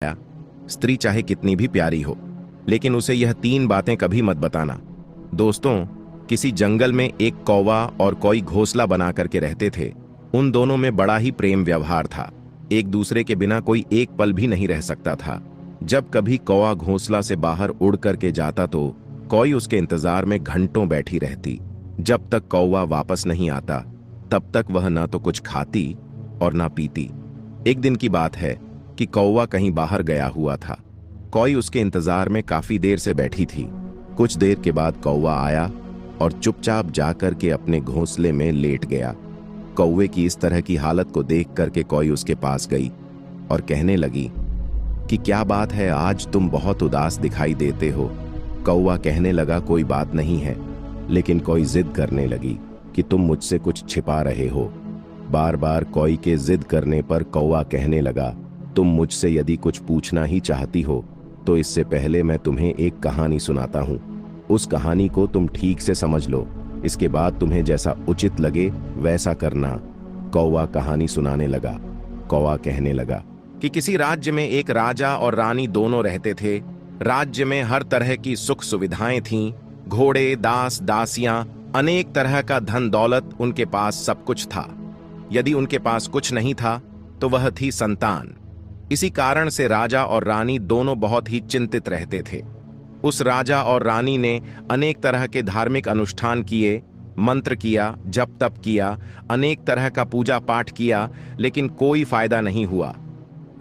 स्त्री चाहे कितनी भी प्यारी हो, लेकिन उसे यह 3 बातें कभी मत बताना। दोस्तों, किसी जंगल में एक कौवा और कोई घोंसला बना करके रहते थे। उन दोनों में बड़ा ही प्रेम व्यवहार था। एक दूसरे के बिना कोई एक पल भी नहीं रह सकता था। जब कभी कौवा घोंसला से बाहर उड़ करके जाता तो कोई उसके इंतजार में घंटों बैठी रहती। जब तक कौवा वापस नहीं आता तब तक वह ना तो कुछ खाती और ना पीती। एक दिन की बात है कि कौवा कहीं बाहर गया हुआ था। कोई उसके इंतजार में काफी देर से बैठी थी। कुछ देर के बाद कौवा आया और चुपचाप जाकर के अपने घोंसले में लेट गया। कौवे की इस तरह की हालत को देख करके कोई उसके पास गई और कहने लगी कि क्या बात है, आज तुम बहुत उदास दिखाई देते हो। कौवा कहने लगा कोई बात नहीं है, लेकिन कोई जिद करने लगी कि तुम मुझसे कुछ छिपा रहे हो। बार बार कोई के जिद करने पर कौवा कहने लगा तुम मुझसे यदि कुछ पूछना ही चाहती हो तो इससे पहले मैं तुम्हें एक कहानी सुनाता हूँ। उस कहानी को तुम ठीक से समझ लो, इसके बाद तुम्हें जैसा उचित लगे वैसा करना। कौवा कहानी सुनाने लगा। कौवा कहने लगा कि किसी राज्य में एक राजा और रानी दोनों रहते थे। राज्य में हर तरह की सुख सुविधाएं थीं। घोड़े, दास, दासियां, अनेक तरह का धन दौलत, उनके पास सब कुछ था। यदि उनके पास कुछ नहीं था तो वह थी संतान। इसी कारण से राजा और रानी दोनों बहुत ही चिंतित रहते थे। उस राजा और रानी ने अनेक तरह के धार्मिक अनुष्ठान किए, मंत्र किया, जप तप किया, अनेक तरह का पूजा पाठ किया, लेकिन कोई फायदा नहीं हुआ।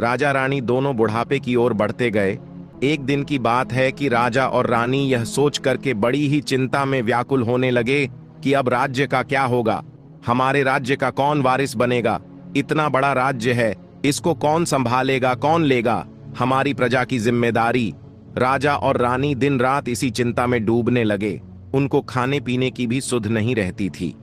राजा रानी दोनों बुढ़ापे की ओर बढ़ते गए। एक दिन की बात है कि राजा और रानी यह सोच करके बड़ी ही चिंता में व्याकुल होने लगे कि अब राज्य का क्या होगा, हमारे राज्य का कौन वारिस बनेगा। इतना बड़ा राज्य है, इसको कौन संभालेगा, कौन लेगा हमारी प्रजा की जिम्मेदारी। राजा और रानी दिन रात इसी चिंता में डूबने लगे। उनको खाने पीने की भी सुध नहीं रहती थी।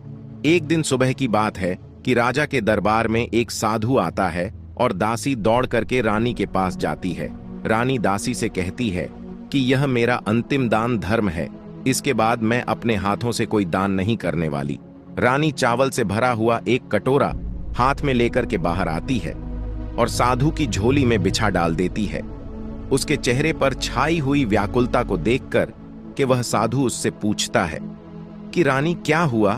एक दिन सुबह की बात है कि राजा के दरबार में एक साधु आता है और दासी दौड़ करके रानी के पास जाती है। रानी दासी से कहती है कि यह मेरा अंतिम दान धर्म है, इसके बाद मैं अपने हाथों से कोई दान नहीं करने वाली। रानी चावल से भरा हुआ एक कटोरा हाथ में लेकर के बाहर आती है और साधु की झोली में बिछा डाल देती है। उसके चेहरे पर छाई हुई व्याकुलता को देखकर कि वह साधु उससे पूछता है कि रानी क्या हुआ,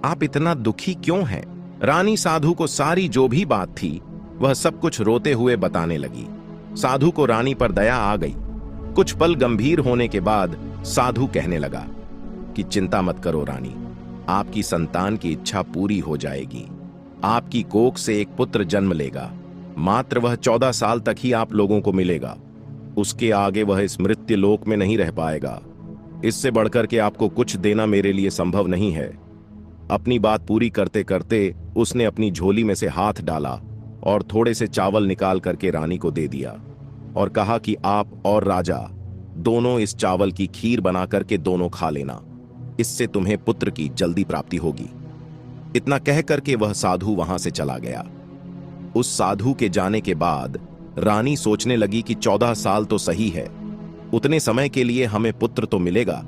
आप इतना दुखी क्यों हैं। रानी साधु को सारी जो भी बात थी वह सब कुछ रोते हुए बताने लगी। साधु को रानी पर दया आ गई। कुछ पल गंभीर होने के बाद साधु कहने लगा कि चिंता मत करो रानी, आपकी संतान की इच्छा पूरी हो जाएगी। आपकी कोख से एक पुत्र जन्म लेगा। मात्र वह 14 साल तक ही आप लोगों को मिलेगा। उसके आगे वह इस मृत्यु लोक में नहीं रह पाएगा। इससे बढ़कर के आपको कुछ देना मेरे लिए संभव नहीं है। अपनी बात पूरी करते करते उसने अपनी झोली में से हाथ डाला और थोड़े से चावल निकाल करके रानी को दे दिया और कहा कि आप और राजा दोनों इस चावल की खीर बना करके दोनों खा लेना, इससे तुम्हें पुत्र की जल्दी प्राप्ति होगी। इतना कह करके वह साधु वहां से चला गया। उस साधु के जाने के बाद रानी सोचने लगी कि 14 साल तो सही है, उतने समय के लिए हमें पुत्र तो मिलेगा,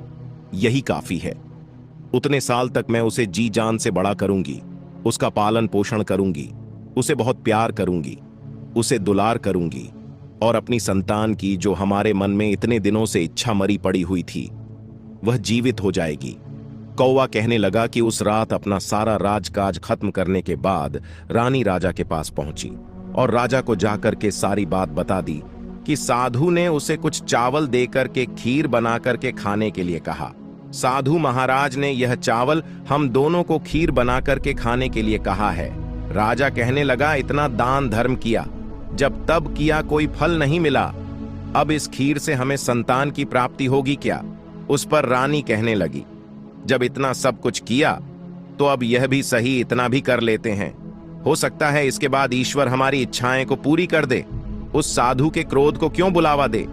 यही काफी है। उतने साल तक मैं उसे जी जान से बड़ा करूंगी, उसका पालन पोषण करूंगी, उसे बहुत प्यार करूंगी, उसे दुलार करूंगी और अपनी संतान की जो हमारे मन में इतने दिनों से इच्छा मरी पड़ी हुई थी वह जीवित हो जाएगी। कौवा कहने लगा कि उस रात अपना सारा राजकाज खत्म करने के बाद रानी राजा के पास पहुंची और राजा को जाकर के सारी बात बता दी कि साधु ने उसे कुछ चावल देकर के खीर बना करके खाने के लिए कहा। साधु महाराज ने यह चावल हम दोनों को खीर बना करके खाने के लिए कहा है। राजा कहने लगा इतना दान धर्म किया, जब तब किया कोई फल नहीं मिला, अब इस खीर से हमें संतान की प्राप्ति होगी क्या। उस पर रानी कहने लगी जब इतना सब कुछ किया तो अब यह भी सही इतना भी कर लेते हैं, हो सकता है इसके बाद ईश्वर हमारी इच्छाएं को पूरी कर दे। उस साधु के क्रोध को क्यों बुलावा दे।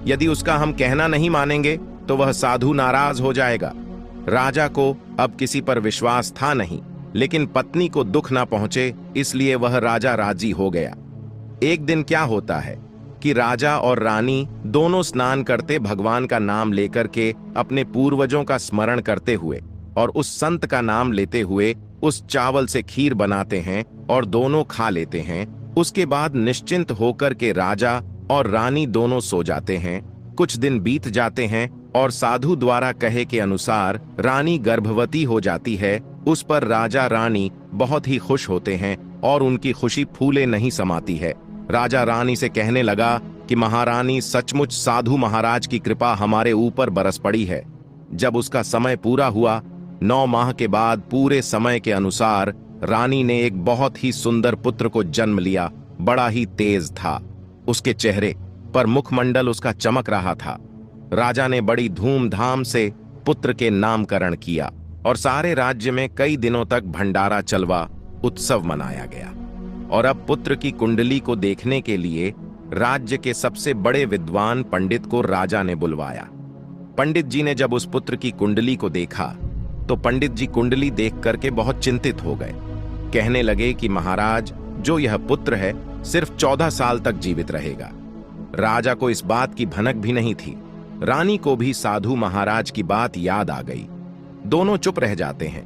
यदि उसका हम कहना नहीं मानेंगे तो वह साधु नाराज हो जाएगा। राजा को अब किसी पर विश्वास था नहीं, लेकिन पत्नी को दुख ना पहुंचे इसलिए वह राजा राजी हो गया। एक दिन क्या होता है कि राजा और रानी दोनों स्नान करते भगवान का नाम लेकर के अपने पूर्वजों का स्मरण करते हुए और उस संत का नाम लेते हुए उस चावल से खीर बनाते हैं और दोनों खा लेते हैं। उसके बाद निश्चिंत होकर के राजा और रानी दोनों सो जाते हैं। कुछ दिन बीत जाते हैं और साधु द्वारा कहे के अनुसार रानी गर्भवती हो जाती है। उस पर राजा रानी बहुत ही खुश होते हैं और उनकी खुशी फूले नहीं समाती है। राजा रानी से कहने लगा कि महारानी, सचमुच साधु महाराज की कृपा हमारे ऊपर बरस पड़ी है। जब उसका समय पूरा हुआ, 9 माह के बाद पूरे समय के अनुसार रानी ने एक बहुत ही सुंदर पुत्र को जन्म लिया। बड़ा ही तेज था, उसके चेहरे पर मुखमंडल उसका चमक रहा था। राजा ने बड़ी धूमधाम से पुत्र के नामकरण किया और सारे राज्य में कई दिनों तक भंडारा चलवा, उत्सव मनाया गया। और अब पुत्र की कुंडली को देखने के लिए राज्य के सबसे बड़े विद्वान पंडित को राजा ने बुलवाया। पंडित जी ने जब उस पुत्र की कुंडली को देखा तो पंडित जी कुंडली देख करके बहुत चिंतित हो गए। कहने लगे कि महाराज, जो यह पुत्र है सिर्फ 14 साल तक जीवित रहेगा। राजा को इस बात की भनक भी नहीं थी। रानी को भी साधु महाराज की बात याद आ गई। दोनों चुप रह जाते हैं।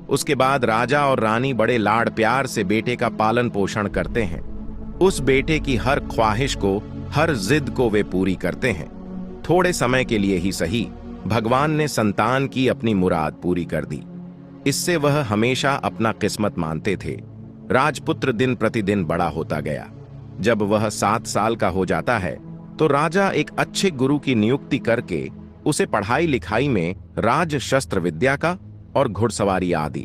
उसके बाद राजा और रानी बड़े लाड़ प्यार से बेटे का पालन पोषण करते हैं। उस बेटे की हर ख्वाहिश को, हर जिद को वे पूरी करते हैं। थोड़े समय के लिए ही सही, भगवान ने संतान की अपनी मुराद पूरी कर दी। इससे वह हमेशा अपना किस्मत मानते थे। राजपुत्र दिन प्रतिदिन बड़ा होता गया। जब वह 7 साल का हो जाता है तो राजा एक अच्छे गुरु की नियुक्ति करके उसे पढ़ाई लिखाई में राज शस्त्र विद्या का और घुड़सवारी आदि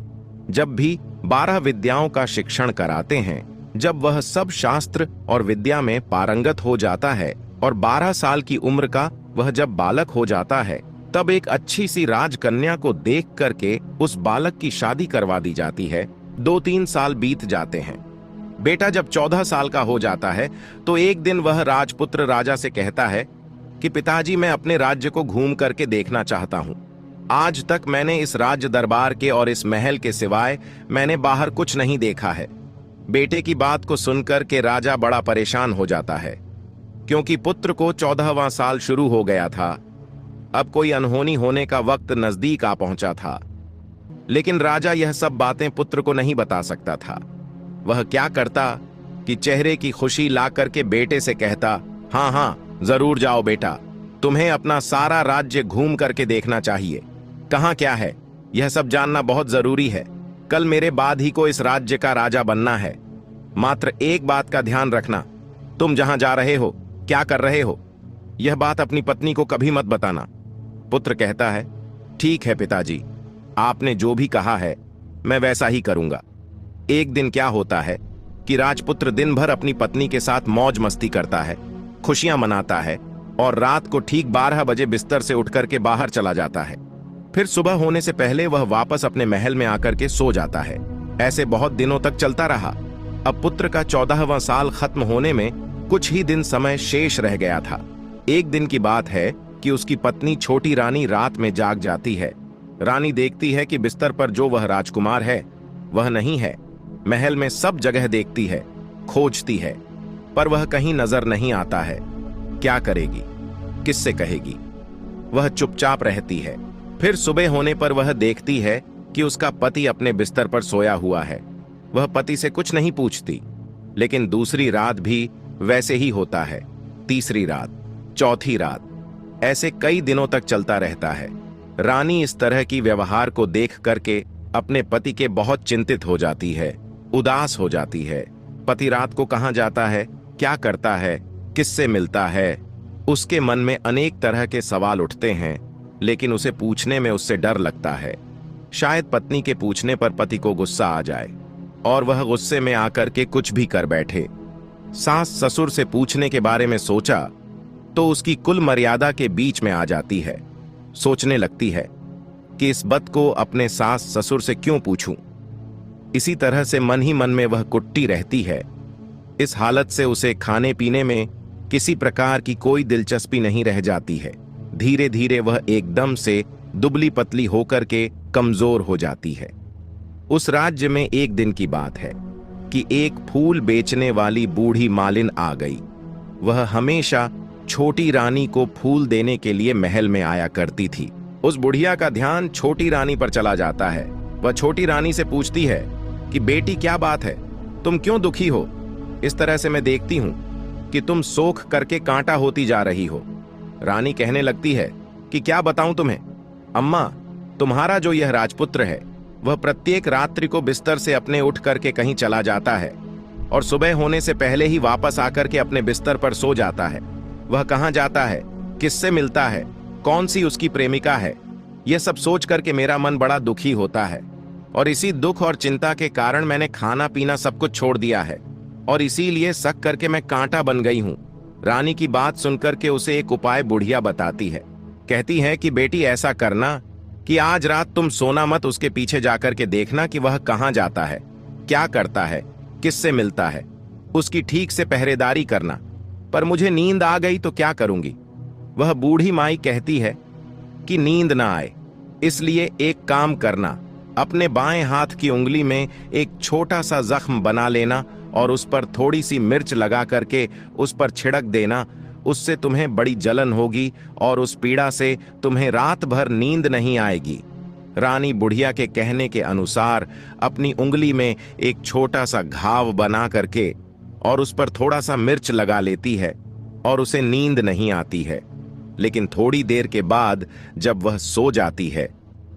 जब भी 12 विद्याओं का शिक्षण कराते हैं। जब वह सब शास्त्र और विद्या में पारंगत हो जाता है और 12 साल की उम्र का वह जब बालक हो जाता है, तब एक अच्छी सी राजकन्या को देख करके उस बालक की शादी करवा दी जाती है। 2-3 साल बीत जाते हैं। बेटा जब 14 साल का हो जाता है तो एक दिन वह राजपुत्र राजा से कहता है कि पिताजी, मैं अपने राज्य को घूम करके देखना चाहता हूं। आज तक मैंने इस राज्य दरबार के और इस महल के सिवाय मैंने बाहर कुछ नहीं देखा है। बेटे की बात को सुनकर के राजा बड़ा परेशान हो जाता है, क्योंकि पुत्र को 14वां साल शुरू हो गया था। अब कोई अनहोनी होने का वक्त नजदीक आ पहुंचा था। लेकिन राजा यह सब बातें पुत्र को नहीं बता सकता था। वह क्या करता कि चेहरे की खुशी ला करके बेटे से कहता, हाँ हाँ जरूर जाओ बेटा, तुम्हें अपना सारा राज्य घूम करके देखना चाहिए। कहाँ क्या है यह सब जानना बहुत जरूरी है। कल मेरे बाद ही को इस राज्य का राजा बनना है। मात्र एक बात का ध्यान रखना, तुम जहां जा रहे हो, क्या कर रहे हो, यह बात अपनी पत्नी को कभी मत बताना। पुत्र कहता है, ठीक है पिताजी, आपने जो भी कहा है मैं वैसा ही करूंगा। एक दिन क्या होता है कि राजपुत्र दिन भर अपनी पत्नी के साथ मौज मस्ती करता है, खुशियां मनाता है और रात को ठीक 12 बजे बिस्तर से उठ करके बाहर चला जाता है। फिर सुबह होने से पहले वह वापस अपने महल में आकर के सो जाता है। ऐसे बहुत दिनों तक चलता रहा। अब पुत्र का 14वां साल खत्म होने में कुछ ही दिन समय शेष रह गया था। एक दिन की बात है कि उसकी पत्नी छोटी रानी रात में जाग जाती है। रानी देखती है कि बिस्तर पर जो वह राजकुमार है वह नहीं है। महल में सब जगह देखती है, खोजती है, पर वह कहीं नजर नहीं आता है। क्या करेगी, किससे कहेगी? वह चुपचाप रहती है। फिर सुबह होने पर वह देखती है कि उसका पति अपने बिस्तर पर सोया हुआ है। वह पति से कुछ नहीं पूछती। लेकिन दूसरी रात भी वैसे ही होता है। तीसरी रात, चौथी रात, ऐसे कई दिनों तक चलता रहता है। रानी इस तरह की व्यवहार को देख करके अपने पति के बहुत चिंतित हो जाती है, उदास हो जाती है। पति रात को कहां जाता है, क्या करता है, किससे मिलता है, उसके मन में अनेक तरह के सवाल उठते हैं। लेकिन उसे पूछने में उससे डर लगता है। शायद पत्नी के पूछने पर पति को गुस्सा आ जाए और वह गुस्से में आकर के कुछ भी कर बैठे। सास ससुर से पूछने के बारे में सोचा तो उसकी कुल मर्यादा के बीच में आ जाती है। सोचने लगती है कि इस बात को अपने सास ससुर से क्यों पूछूं। इसी तरह से मन ही मन में वह कुट्टी रहती है। इस हालत से उसे खाने पीने में किसी प्रकार की कोई दिलचस्पी नहीं रह जाती है। धीरे धीरे वह एकदम से दुबली पतली होकर के कमजोर हो जाती है। उस राज्य में एक दिन की बात है कि एक फूल बेचने वाली बूढ़ी मालिन आ गई। वह हमेशा छोटी रानी को फूल देने के लिए महल में आया करती थी। उस बुढ़िया का ध्यान छोटी रानी पर चला जाता है। वह छोटी रानी से पूछती है कि बेटी क्या बात है, तुम क्यों दुखी हो? इस तरह से मैं देखती हूं कि तुम सोख करके कांटा होती जा रही हो। रानी कहने लगती है कि क्या बताऊं तुम्हें अम्मा, तुम्हारा जो यह राजपुत्र है वह प्रत्येक रात्रि को बिस्तर से अपने उठ करके कहीं चला जाता है और सुबह होने से पहले ही वापस आकर के अपने बिस्तर पर सो जाता है। वह कहाँ जाता है, किससे मिलता है, कौन सी उसकी प्रेमिका है, यह सब सोच करके मेरा मन बड़ा दुखी होता है और इसी दुख और चिंता के कारण मैंने खाना पीना सब कुछ छोड़ दिया है और इसीलिए सक करके मैं कांटा बन गई हूं। रानी की बात सुनकर के उसे एक उपाय बुढ़िया बताती है। कहती है कि बेटी ऐसा करना कि आज रात तुम सोना मत, उसके पीछे जाकर के देखना कि वह कहां जाता है, क्या करता है, किससे मिलता है, उसकी ठीक से पहरेदारी करना। पर मुझे नींद आ गई तो क्या करूंगी। वह बूढ़ी माई कहती है कि नींद ना आए इसलिए एक काम करना, अपने बाएं हाथ की उंगली में एक छोटा सा जख्म बना लेना और उस पर थोड़ी सी मिर्च लगा करके उस पर छिड़क देना। उससे तुम्हें बड़ी जलन होगी और उस पीड़ा से तुम्हें रात भर नींद नहीं आएगी। रानी बुढ़िया के कहने के अनुसार अपनी उंगली में एक छोटा सा घाव बना करके और उस पर थोड़ा सा मिर्च लगा लेती है और उसे नींद नहीं आती है। लेकिन थोड़ी देर के बाद जब वह सो जाती है,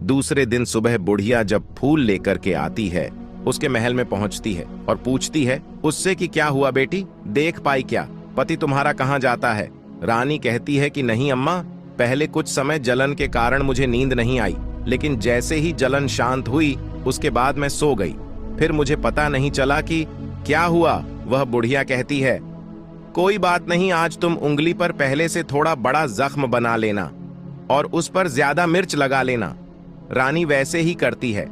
दूसरे दिन सुबह बुढ़िया जब फूल लेकर के आती है, उसके महल में पहुंचती है और पूछती है उससे कि क्या हुआ बेटी, देख पाई क्या, पति तुम्हारा कहाँ जाता है। रानी कहती है कि नहीं अम्मा, पहले कुछ समय जलन के कारण मुझे नींद नहीं आई, लेकिन जैसे ही जलन शांत हुई उसके बाद मैं सो गई, फिर मुझे पता नहीं चला कि क्या हुआ। वह बुढ़िया कहती है कोई बात नहीं, आज तुम उंगली पर पहले से थोड़ा बड़ा जख्म बना लेना और उस पर ज्यादा मिर्च लगा लेना। रानी वैसे ही करती है,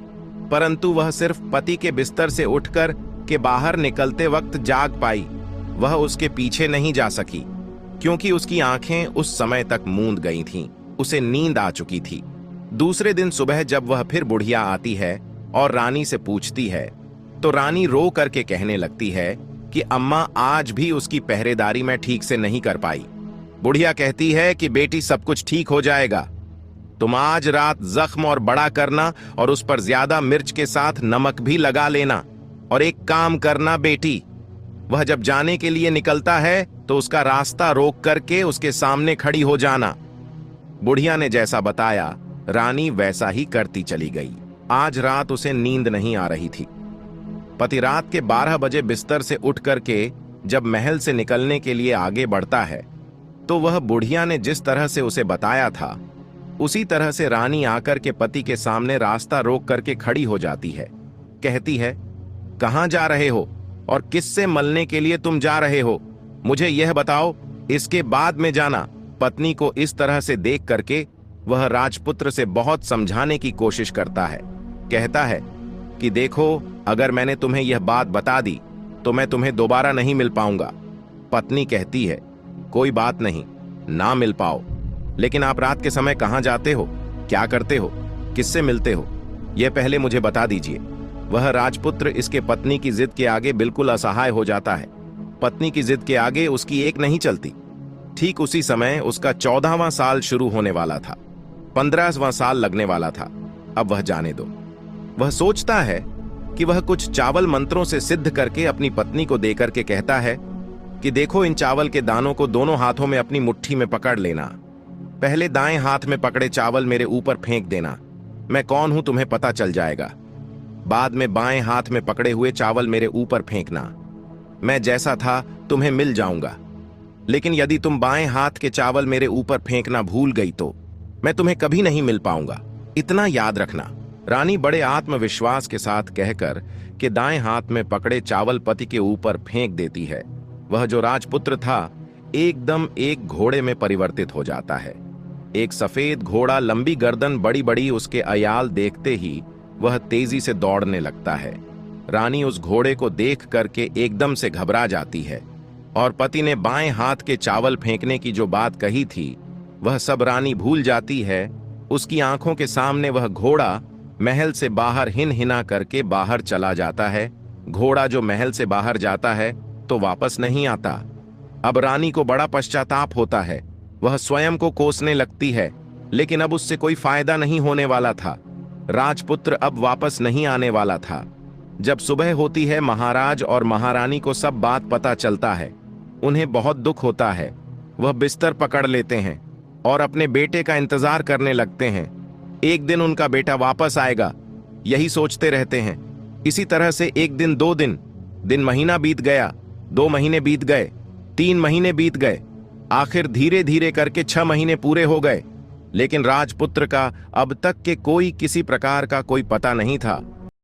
परंतु वह सिर्फ पति के बिस्तर से उठकर के बाहर निकलते वक्त जाग पाई। वह उसके पीछे नहीं जा सकी क्योंकि उसकी आंखें उस समय तक मूंद गई थीं, उसे नींद आ चुकी थी। दूसरे दिन सुबह जब वह फिर बुढ़िया आती है और रानी से पूछती है तो रानी रो करके कहने लगती है कि अम्मा, आज भी उसकी पहरेदारी मैं ठीक से नहीं कर पाई। बुढ़िया कहती है कि बेटी सब कुछ ठीक हो जाएगा, तुम आज रात जख्म और बड़ा करना और उस पर ज्यादा मिर्च के साथ नमक भी लगा लेना। और एक काम करना बेटी, वह जब जाने के लिए निकलता है तो उसका रास्ता रोक करके उसके सामने खड़ी हो जाना। बुढ़िया ने जैसा बताया रानी वैसा ही करती चली गई। आज रात उसे नींद नहीं आ रही थी। पति रात के 12 बजे बिस्तर से उठ करके जब महल से निकलने के लिए आगे बढ़ता है तो वह बुढ़िया ने जिस तरह से उसे बताया था उसी तरह से रानी आकर के पति के सामने रास्ता रोक करके खड़ी हो जाती है। कहती है कहां जा रहे हो और किससे मलने के लिए तुम जा रहे हो, मुझे यह बताओ, इसके बाद में जाना। पत्नी को इस तरह से देख करके वह राजपुत्र से बहुत समझाने की कोशिश करता है। कहता है कि देखो, अगर मैंने तुम्हें यह बात बता दी तो मैं तुम्हें दोबारा नहीं मिल पाऊंगा। पत्नी कहती है कोई बात नहीं, ना मिल पाओ, लेकिन आप रात के समय कहां जाते हो, क्या करते हो, किससे मिलते हो, यह पहले मुझे बता दीजिए। वह राजपुत्र इसके पत्नी की जिद के आगे बिल्कुल असहाय हो जाता है। पत्नी की जिद के आगे उसकी एक नहीं चलती। ठीक उसी समय उसका 14वां साल शुरू होने वाला था, 15वां साल लगने वाला था। अब वह जाने दो। वह सोचता है कि वह कुछ चावल मंत्रों से सिद्ध करके अपनी पत्नी को देकर के कहता है कि देखो, इन चावल के दानों को दोनों हाथों में अपनी मुट्ठी में पकड़ लेना। पहले दाएं हाथ में पकड़े चावल मेरे ऊपर फेंक देना, मैं कौन हूं तुम्हें पता चल जाएगा। बाद में बाएं हाथ में पकड़े हुए चावल मेरे ऊपर फेंकना, मैं जैसा था तुम्हें मिल जाऊंगा। लेकिन यदि तुम बाएं हाथ के चावल मेरे ऊपर फेंकना भूल गई तो मैं तुम्हें कभी नहीं मिल पाऊंगा, इतना याद रखना। रानी बड़े आत्मविश्वास के साथ कहकर कि दाएं हाथ में पकड़े चावल पति के ऊपर फेंक देती है। वह जो राजपुत्र था एकदम एक घोड़े में परिवर्तित हो जाता है। एक सफेद घोड़ा, लंबी गर्दन, बड़ी बड़ी उसके अयाल देखते ही वह तेजी से दौड़ने लगता है। रानी उस घोड़े को देख करके एकदम से घबरा जाती है और पति ने बाएं हाथ के चावल फेंकने की जो बात कही थी वह सब रानी भूल जाती है। उसकी आंखों के सामने वह घोड़ा महल से बाहर हिन हिना करके बाहर चला जाता है। घोड़ा जो महल से बाहर जाता है तो वापस नहीं आता। अब रानी को बड़ा पश्चाताप होता है। वह स्वयं को कोसने लगती है, लेकिन अब उससे कोई फायदा नहीं होने वाला था। राजपुत्र अब वापस नहीं आने वाला था। जब सुबह होती है, महाराज और महारानी को सब बात पता चलता है। उन्हें बहुत दुख होता है। वह बिस्तर पकड़ लेते हैं और अपने बेटे का इंतजार करने लगते हैं। एक दिन उनका बेटा वापस आएगा, यही सोचते रहते हैं। इसी तरह से एक दिन, 2 दिन, महीना बीत गया, 2 महीने बीत गए, 3 महीने बीत गए, आखिर धीरे धीरे करके 6 महीने पूरे हो गए। लेकिन राजपुत्र का अब तक के कोई किसी प्रकार का कोई पता नहीं था।